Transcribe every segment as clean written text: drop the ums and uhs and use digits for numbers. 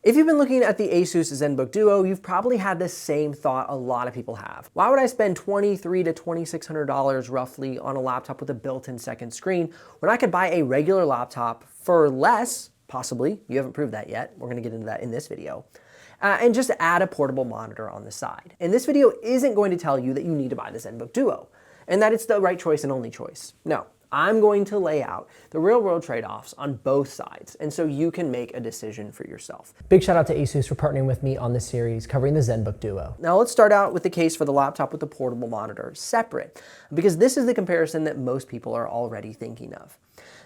If you've been looking at the Asus Zenbook Duo, you've probably had the same thought a lot of people have. Why would I spend $2,300 to $2,600 roughly on a laptop with a built-in second screen when I could buy a regular laptop for less, possibly, you haven't proved that yet, we're gonna get into that in this video, and just add a portable monitor on the side. And this video isn't going to tell you that you need to buy the Zenbook Duo and that it's the right choice and only choice. No. I'm going to lay out the real-world trade-offs on both sides, and so you can make a decision for yourself. Big shout out to Asus for partnering with me on this series covering the Zenbook Duo. Now let's start out with the case for the laptop with the portable monitor separate, because this is the comparison that most people are already thinking of.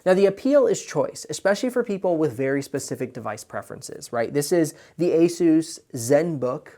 Now the appeal is choice, especially for people with very specific device preferences, right? This is the Asus Zenbook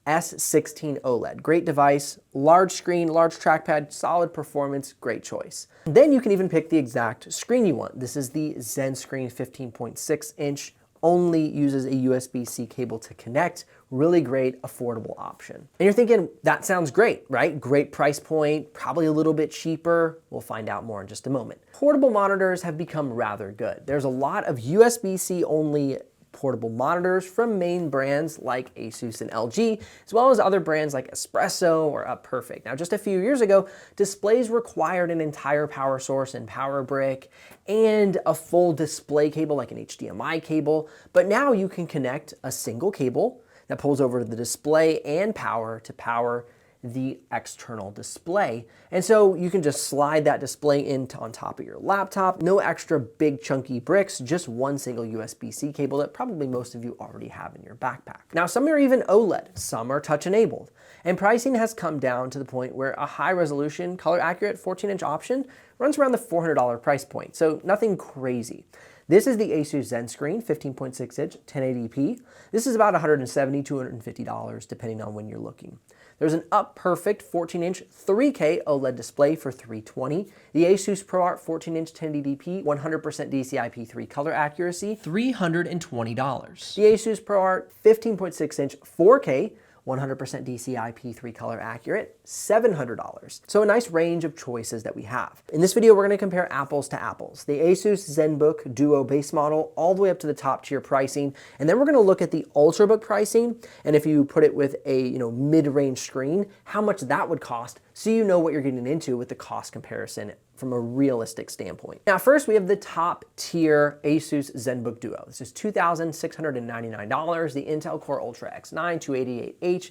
S16 OLED. Great device, large screen, large trackpad, solid performance, great choice. Then you can even pick the exact screen you want. This is the Zen Screen 15.6 inch, only uses a USB-C cable to connect. Really great, affordable option. And you're thinking, that sounds great, right? Great price point, probably a little bit cheaper. We'll find out more in just a moment. Portable monitors have become rather good. There's a lot of USB-C only portable monitors from main brands like Asus and LG, as well as other brands like Espresso or Perfect. Now, just a few years ago, displays required an entire power source and power brick and a full display cable like an HDMI cable, but now you can connect a single cable that pulls over the display and power to power the external display. And so you can just slide that display in on top of your laptop. No extra big chunky bricks, just one single USB-C cable that probably most of you already have in your backpack. Now some are even OLED, some are touch enabled. And pricing has come down to the point where a high resolution, color accurate 14-inch option runs around the $400 price point. So nothing crazy. This is the Asus Zen Screen 15.6 inch 1080p. This is about $170, $250 depending on when you're looking. There's an Perfect 14-inch 3K OLED display for $320. The Asus ProArt 14-inch 1080p 100% DCI-P3 color accuracy, $320. The Asus ProArt 15.6-inch 4K 100% DCI-P3 color accurate, $700. So a nice range of choices that we have. In this video, we're gonna compare apples to apples. The Asus Zenbook Duo base model all the way up to the top tier pricing. And then we're gonna look at the Ultrabook pricing. And if you put it with a mid-range screen, how much that would cost so you know what you're getting into with the cost comparison from a realistic standpoint. Now first we have the top tier Asus Zenbook Duo. This is $2,699, the Intel Core Ultra X9 288H,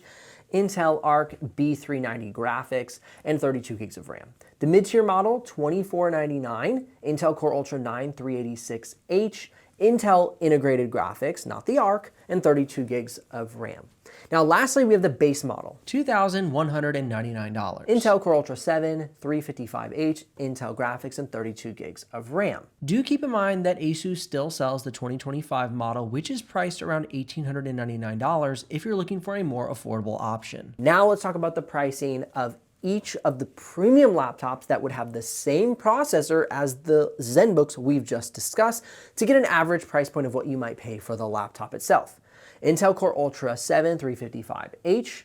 Intel Arc B390 graphics, and 32 gigs of RAM. The mid-tier model, $2,499, Intel Core Ultra 9 386H, Intel integrated graphics, not the Arc, and 32 gigs of RAM. Now lastly, we have the base model, $2,199. Intel Core Ultra 7 355H, Intel graphics, and 32 gigs of RAM. Do keep in mind that Asus still sells the 2025 model, which is priced around $1,899 if you're looking for a more affordable option. Now let's talk about the pricing of each of the premium laptops that would have the same processor as the Zenbooks we've just discussed to get an average price point of what you might pay for the laptop itself. Intel Core Ultra 7 355H,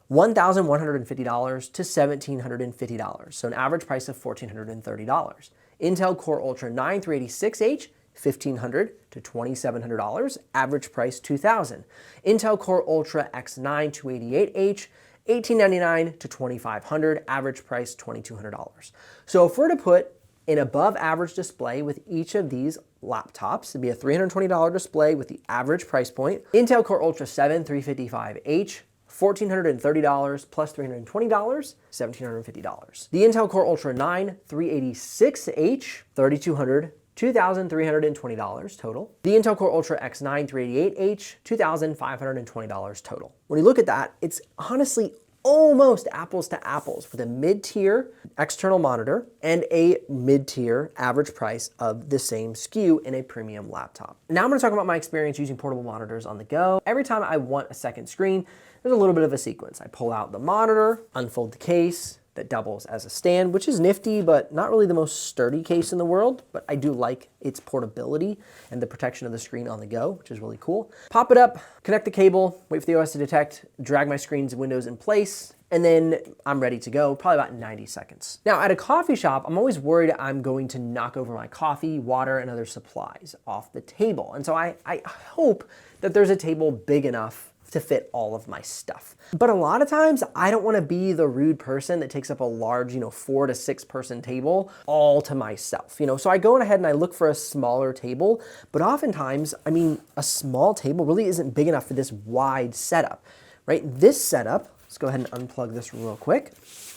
$1,150 to $1,750, so an average price of $1,430. Intel Core Ultra 9 386H, $1,500 to $2,700, average price $2,000. Intel Core Ultra X9 288H, $1,899 to $2,500, average price $2,200. So if we're to put an above average display with each of these laptops, it'd be a $320 display with the average price point. Intel Core Ultra 7 355H, $1,430 plus $320, $1,750. The Intel Core Ultra 9 386H, $3,200, $2,320 total. The Intel Core Ultra X9 388H, $2,520 total. When you look at that, it's honestly almost apples to apples with a mid-tier external monitor and a mid-tier average price of the same SKU in a premium laptop. Now I'm going to talk about my experience using portable monitors on the go. Every time I want a second screen, there's a little bit of a sequence. I pull out the monitor, unfold the case, that doubles as a stand, which is nifty, but not really the most sturdy case in the world, but I do like its portability and the protection of the screen on the go, which is really cool. Pop it up, connect the cable, wait for the OS to detect, drag my screen's windows in place, and then I'm ready to go, probably about 90 seconds. Now at a coffee shop, I'm always worried I'm going to knock over my coffee, water, and other supplies off the table. And so I hope that there's a table big enough to fit all of my stuff. But a lot of times I don't want to be the rude person that takes up a large, 4 to 6 person table all to myself. So I go ahead and I look for a smaller table, but oftentimes, a small table really isn't big enough for this wide setup, right? This setup, let's go ahead and unplug this real quick,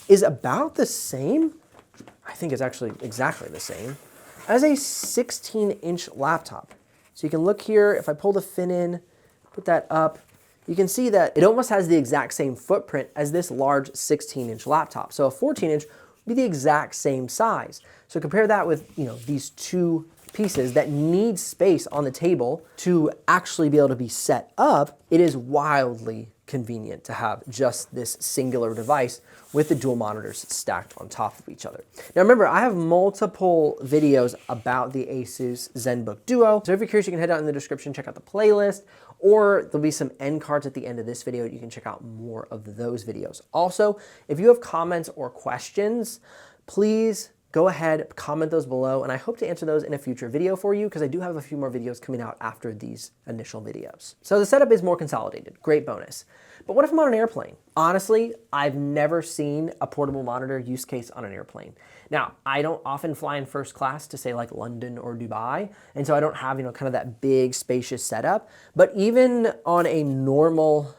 is about the same, I think it's actually exactly the same, as a 16-inch laptop. So you can look here, if I pull the fin in, put that up, you can see that it almost has the exact same footprint as this large 16-inch laptop. So a 14-inch would be the exact same size. So compare that with these two pieces that need space on the table to actually be able to be set up. It is wildly convenient to have just this singular device with the dual monitors stacked on top of each other. Now remember, I have multiple videos about the Asus Zenbook Duo. So if you're curious, you can head out in the description, check out the playlist, or there'll be some end cards at the end of this video. You can check out more of those videos. Also, if you have comments or questions, please go ahead, comment those below, and I hope to answer those in a future video for you because I do have a few more videos coming out after these initial videos. So the setup is more consolidated, great bonus. But what if I'm on an airplane? Honestly, I've never seen a portable monitor use case on an airplane. Now, I don't often fly in first class to say like London or Dubai, and so I don't have, kind of that big spacious setup. But even on a normal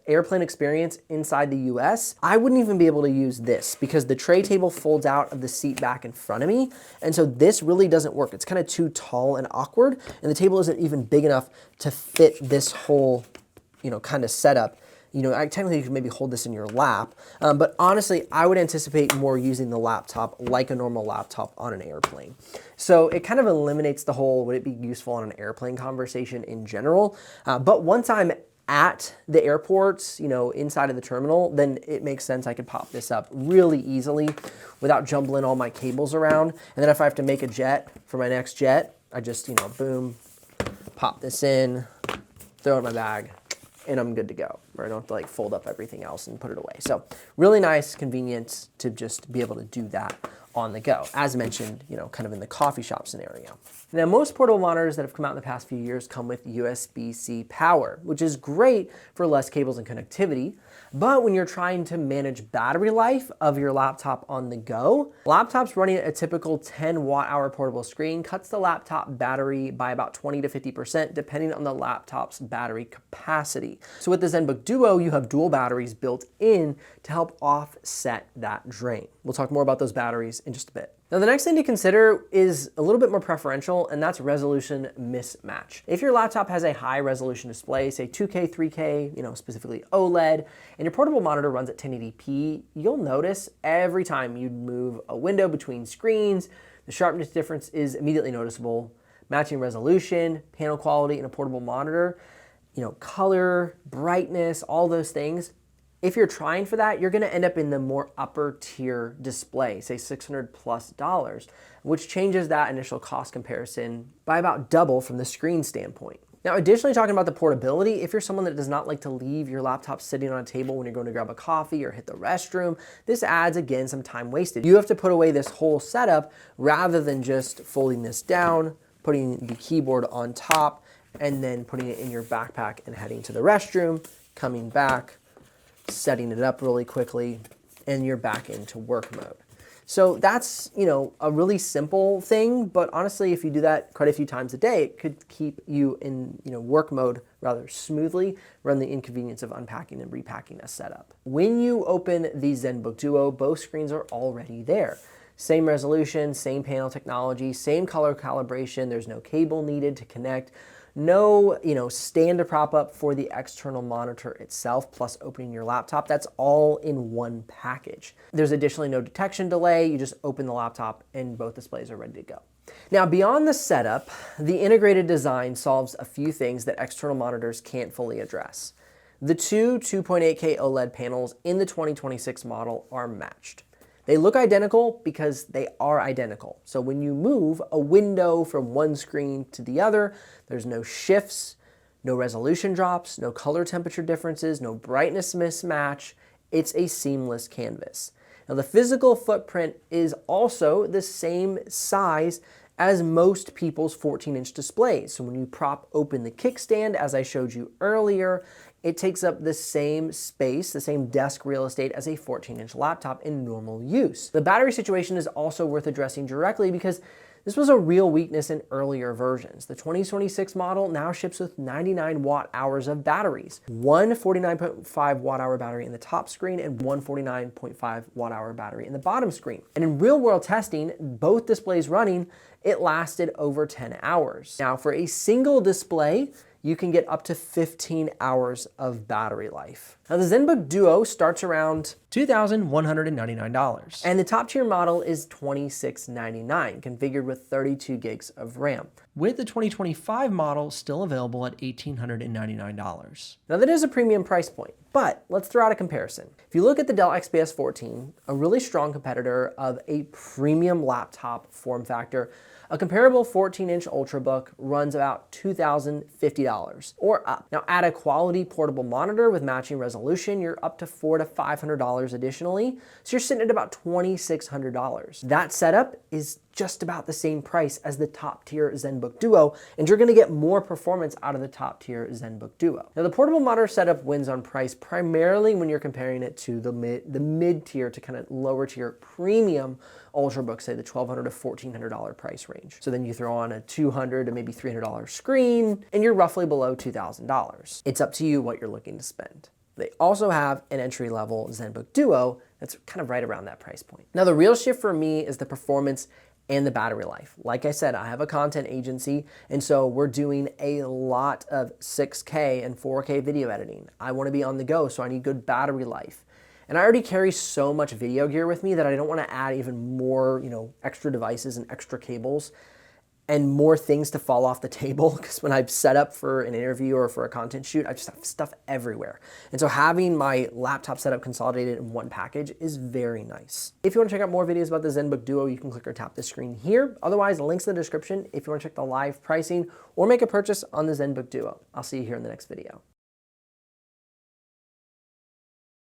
airplane experience inside the US, I wouldn't even be able to use this because the tray table folds out of the seat back in front of me. And so this really doesn't work. It's kind of too tall and awkward, and the table isn't even big enough to fit this whole kind of setup. Technically you could maybe hold this in your lap, but honestly, I would anticipate more using the laptop like a normal laptop on an airplane. So it kind of eliminates the whole, would it be useful on an airplane conversation in general. But once I'm at the airports, inside of the terminal, then it makes sense. I could pop this up really easily without jumbling all my cables around. And then if I have to make a jet for my next jet, I just, boom, pop this in, throw it in my bag, and I'm good to go. Or I don't have to fold up everything else and put it away. So really nice convenience to just be able to do that on the go. As mentioned, kind of in the coffee shop scenario. Now, most portable monitors that have come out in the past few years come with USB-C power, which is great for less cables and connectivity. But when you're trying to manage battery life of your laptop on the go, laptops running at a typical 10 watt-hour portable screen cuts the laptop battery by about 20 to 50% depending on the laptop's battery capacity. So with the Zenbook Duo, you have dual batteries built in to help offset that drain. We'll talk more about those batteries in just a bit. Now the next thing to consider is a little bit more preferential, and that's resolution mismatch. If your laptop has a high resolution display, say 2K, 3K, specifically OLED, and your portable monitor runs at 1080p, you'll notice every time you move a window between screens, the sharpness difference is immediately noticeable. Matching resolution, panel quality in a portable monitor, color, brightness, all those things. If you're trying for that, you're gonna end up in the more upper tier display, say $600+, which changes that initial cost comparison by about double from the screen standpoint. Now, additionally, talking about the portability, if you're someone that does not like to leave your laptop sitting on a table when you're going to grab a coffee or hit the restroom, this adds, again, some time wasted. You have to put away this whole setup rather than just folding this down, putting the keyboard on top, and then putting it in your backpack and heading to the restroom, coming back, setting it up really quickly, and you're back into work mode. So that's, a really simple thing, but honestly, if you do that quite a few times a day, it could keep you in, work mode rather smoothly, run the inconvenience of unpacking and repacking a setup. When you open the Zenbook Duo, both screens are already there. Same resolution, same panel technology, same color calibration, there's no cable needed to connect. No, stand to prop up for the external monitor itself, plus opening your laptop. That's all in one package. There's additionally no detection delay. You just open the laptop and both displays are ready to go. Now, beyond the setup, the integrated design solves a few things that external monitors can't fully address. The two 2.8K OLED panels in the 2026 model are matched. They look identical because they are identical. So when you move a window from one screen to the other, there's no shifts, No resolution drops, no color temperature differences, no brightness mismatch. It's a seamless canvas. Now the physical footprint is also the same size as most people's 14-inch displays. So when you prop open the kickstand, as I showed you earlier, it takes up the same space, the same desk real estate as a 14-inch laptop in normal use. The battery situation is also worth addressing directly because this was a real weakness in earlier versions. The 2026 model now ships with 99 watt-hours of batteries, one 49.5 watt-hour battery in the top screen and one 49.5 watt-hour battery in the bottom screen. And in real-world testing, both displays running, it lasted over 10 hours. Now, for a single display, you can get up to 15 hours of battery life. Now the Zenbook Duo starts around $2,199. And the top tier model is $2,699, configured with 32 gigs of RAM, with the 2025 model still available at $1,899. Now that is a premium price point, but let's throw out a comparison. If you look at the Dell XPS 14, a really strong competitor of a premium laptop form factor, a comparable 14-inch Ultrabook runs about $2,050 or up. Now add a quality portable monitor with matching resolution, you're up to $400 to $500 additionally, so you're sitting at about $2,600. That setup is just about the same price as the top tier Zenbook Duo, and you're gonna get more performance out of the top tier Zenbook Duo. Now the portable monitor setup wins on price primarily when you're comparing it to the mid tier to kind of lower tier premium Ultrabook, say the $1,200 to $1,400 price range. So then you throw on a $200 to maybe $300 screen, and you're roughly below $2,000. It's up to you what you're looking to spend. They also have an entry-level Zenbook Duo that's kind of right around that price point. Now the real shift for me is the performance and the battery life. Like I said, I have a content agency, and so we're doing a lot of 6K and 4K video editing. I want to be on the go, so I need good battery life. And I already carry so much video gear with me that I don't want to add even more, extra devices and extra cables and more things to fall off the table, because when I've set up for an interview or for a content shoot, I just have stuff everywhere. And so having my laptop setup consolidated in one package is very nice. If you want to check out more videos about the Zenbook Duo, you can click or tap the screen here. Otherwise, links in the description if you want to check the live pricing or make a purchase on the Zenbook Duo. I'll see you here in the next video.